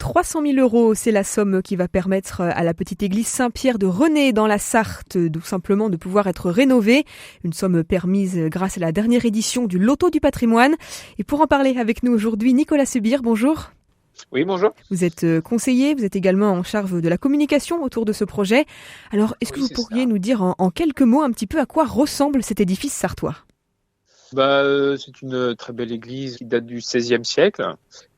300 000 €, c'est la somme qui va permettre à la petite église Saint-Pierre de René dans la Sarthe tout simplement de pouvoir être rénovée. Une somme permise grâce à la dernière édition du Loto du patrimoine. Et pour en parler avec nous aujourd'hui, Nicolas Sebir, bonjour. Oui, bonjour. Vous êtes conseiller, vous êtes également en charge de la communication autour de ce projet. Alors, est-ce que vous pourriez nous dire en quelques mots un petit peu à quoi ressemble cet édifice sartois ? C'est une très belle église qui date du XVIe siècle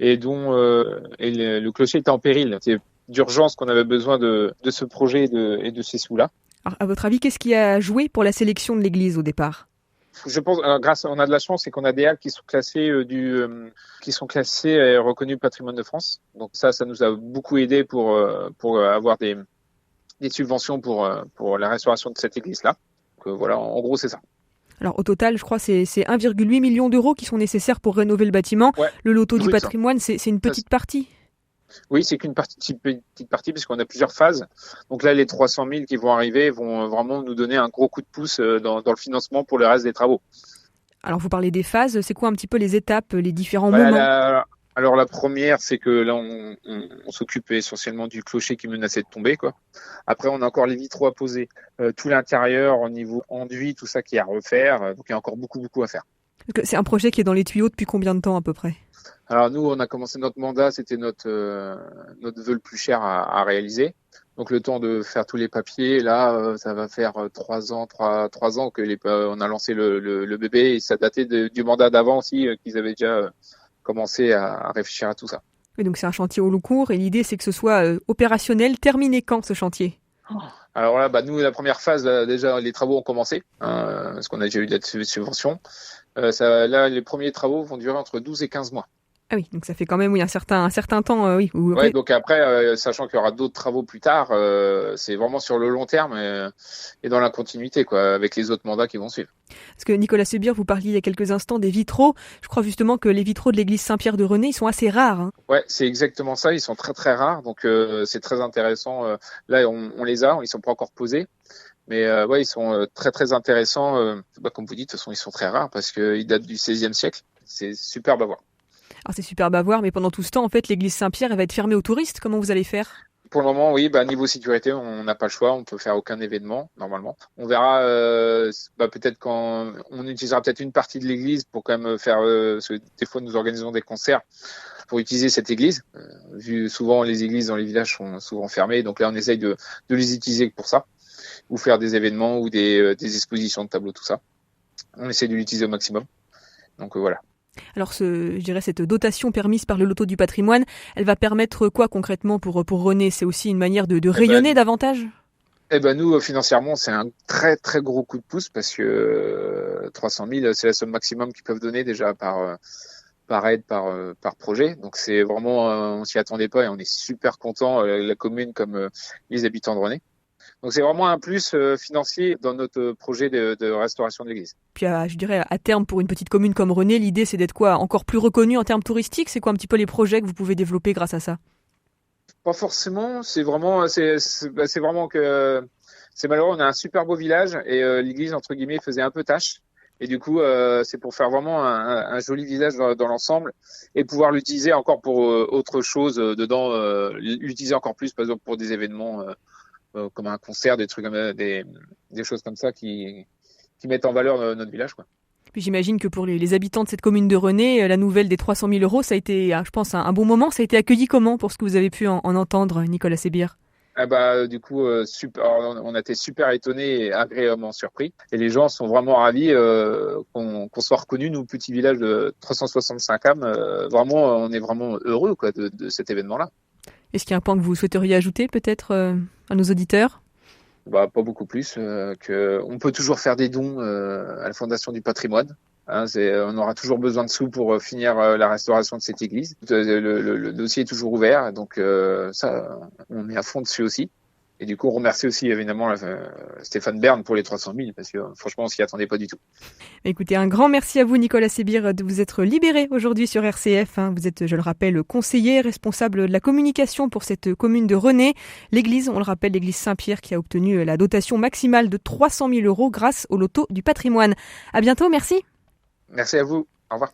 et dont le clocher était en péril. C'est d'urgence qu'on avait besoin de ce projet et de ces sous-là. Alors, à votre avis, qu'est-ce qui a joué pour la sélection de l'église au départ ? Je pense, on a de la chance, c'est qu'on a des halles qui sont classées et reconnues patrimoine de France. Donc ça nous a beaucoup aidé pour avoir des subventions pour la restauration de cette église-là. Donc voilà, en gros, c'est ça. Alors au total, je crois c'est 1,8 million d'euros qui sont nécessaires pour rénover le bâtiment. Ouais, le loto du patrimoine, c'est une petite partie. Oui, c'est qu'une petite partie puisqu'on a plusieurs phases. Donc là, les 300 000 qui vont arriver vont vraiment nous donner un gros coup de pouce dans le financement pour le reste des travaux. Alors vous parlez des phases, c'est quoi un petit peu les étapes, les différents moments ? Alors la première, c'est que là, on s'occupe essentiellement du clocher qui menaçait de tomber, quoi. Après, on a encore les vitraux à poser, tout l'intérieur au niveau enduit, tout ça qui est à refaire. Donc il y a encore beaucoup à faire. C'est un projet qui est dans les tuyaux depuis combien de temps à peu près ? Alors nous, on a commencé notre mandat, c'était notre vœu le plus cher à réaliser. Donc le temps de faire tous les papiers, là, ça va faire 3 ans que on a lancé le bébé et ça datait du mandat d'avant aussi, qu'ils avaient déjà commencé à réfléchir à tout ça. Et donc c'est un chantier au long cours et l'idée c'est que ce soit opérationnel. Terminé quand ce chantier ? Alors là, nous, la première phase, là, déjà les travaux ont commencé, parce qu'on a déjà eu de la subvention. Là, les premiers travaux vont durer entre 12 et 15 mois. Ah oui, donc ça fait quand même un certain temps, oui. Ouais, donc après, sachant qu'il y aura d'autres travaux plus tard, c'est vraiment sur le long terme et dans la continuité, quoi, avec les autres mandats qui vont suivre. Parce que Nicolas Sebir, vous parliez il y a quelques instants des vitraux. Je crois justement que les vitraux de l'église Saint-Pierre de René, ils sont assez rares. Ouais, c'est exactement ça. Ils sont très rares, donc c'est très intéressant. Là, on les a, ils sont pas encore posés. Mais ils sont très intéressants. Comme vous dites, de toute façon, ils sont très rares parce qu'ils datent du XVIe siècle. C'est superbe à voir. Alors c'est superbe à voir, mais pendant tout ce temps, en fait, l'église Saint-Pierre, elle va être fermée aux touristes. Comment vous allez faire ? Pour le moment, oui, niveau sécurité, on n'a pas le choix. On peut faire aucun événement, normalement. On verra, peut-être quand on utilisera peut-être une partie de l'église pour quand même faire, parce que des fois, nous organisons des concerts pour utiliser cette église. Vu souvent, les églises dans les villages sont souvent fermées. Donc là, on essaye de les utiliser pour ça. Ou faire des événements ou des expositions de tableaux, tout ça. On essaie de l'utiliser au maximum. Donc voilà. Alors je dirais cette dotation permise par le Loto du patrimoine, elle va permettre quoi concrètement pour René ? C'est aussi une manière de rayonner davantage ? Nous, financièrement, c'est un très gros coup de pouce parce que 300 000, c'est la somme maximum qu'ils peuvent donner déjà par aide, par projet. Donc c'est vraiment, on s'y attendait pas et on est super content, la commune comme les habitants de René. Donc c'est vraiment un plus financier dans notre projet de restauration de l'église. Puis je dirais à terme pour une petite commune comme René, l'idée c'est d'être quoi ? Encore plus reconnu en termes touristiques ? C'est quoi un petit peu les projets que vous pouvez développer grâce à ça ? Pas forcément, c'est vraiment que c'est malheureux, on a un super beau village et l'église entre guillemets faisait un peu tâche. Et du coup, c'est pour faire vraiment un joli visage dans l'ensemble et pouvoir l'utiliser encore pour autre chose dedans, l'utiliser encore plus par exemple pour des événements comme un concert, des trucs des choses comme ça qui mettent en valeur notre village, quoi. Puis j'imagine que pour les habitants de cette commune de René, la nouvelle des 300 000 €, ça a été, je pense, un bon moment. Ça a été accueilli comment pour ce que vous avez pu en entendre, Nicolas Sebir ? Du coup, super. On a été super étonnés et agréablement surpris. Et les gens sont vraiment ravis qu'on soit reconnu, nous, petit village de 365 âmes. Vraiment, on est vraiment heureux, quoi, de cet événement-là. Est-ce qu'il y a un point que vous souhaiteriez ajouter peut-être à nos auditeurs ? Pas beaucoup plus. On peut toujours faire des dons à la Fondation du patrimoine. On aura toujours besoin de sous pour finir la restauration de cette église. Le dossier est toujours ouvert, donc ça, on est à fond dessus aussi. Et du coup, on remercie aussi évidemment Stéphane Bern pour les 300 000, parce que franchement, on s'y attendait pas du tout. Écoutez, un grand merci à vous, Nicolas Sebir, de vous être libéré aujourd'hui sur RCF. Vous êtes, je le rappelle, conseiller, responsable de la communication pour cette commune de René. L'église, on le rappelle, l'église Saint-Pierre qui a obtenu la dotation maximale de 300 000 € grâce au loto du patrimoine. À bientôt, merci. Merci à vous. Au revoir.